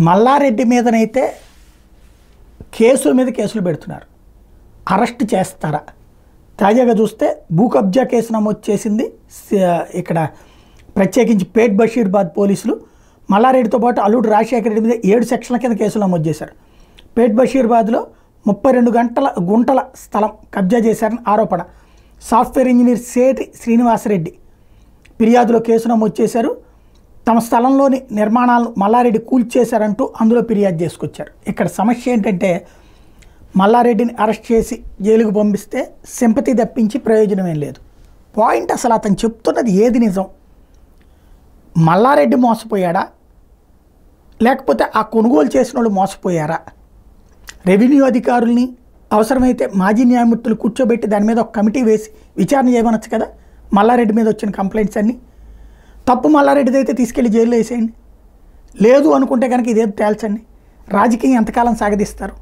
మల్లారెడ్డి మీదనైతే కేసుల మీద కేసులు పెడుతున్నారు. అరెస్ట్ చేస్తారా? తాజాగా చూస్తే భూ కబ్జా కేసు నమోదు చేసింది ఇక్కడ ప్రత్యేకించి పేట్ బషీర్బాద్ పోలీసులు. మల్లారెడ్డితో పాటు అల్లుడు రాజశేఖర రెడ్డి మీద 7 సెక్షన్ల కింద కేసులు నమోదు చేశారు. పేట్ బషీర్బాద్లో 32 గుంటల స్థలం కబ్జా చేశారని ఆరోపణ. సాఫ్ట్వేర్ ఇంజనీర్ సేటి శ్రీనివాసరెడ్డి ఫిర్యాదులో కేసు నమోదు చేశారు. తమ స్థలంలోని నిర్మాణాలను మల్లారెడ్డి కూల్చేశారంటూ అందులో ఫిర్యాదు చేసుకొచ్చారు. ఇక్కడ సమస్య ఏంటంటే మల్లారెడ్డిని అరెస్ట్ చేసి జైలుకు పంపిస్తే సింపతి తప్పించి ప్రయోజనం ఏం లేదు. పాయింట్ అసలు అతను చెప్తున్నది ఏది నిజం? మల్లారెడ్డి మోసపోయాడా, లేకపోతే ఆ కొనుగోలు చేసిన వాళ్ళు మోసపోయారా? రెవెన్యూ అధికారుల్ని అవసరమైతే మాజీ న్యాయమూర్తులు కూర్చోబెట్టి దాని మీద ఒక కమిటీ వేసి విచారణ చేయమనొచ్చు కదా. మల్లారెడ్డి మీద వచ్చిన కంప్లైంట్స్ అన్నీ తప్పు మల్లారెడ్డిది అయితే తీసుకెళ్లి జైల్లో వేసేయండి. లేదు అనుకుంటే కనుక ఇదేదో తేల్చండి. రాజకీయం ఎంతకాలం సాగదీస్తారు?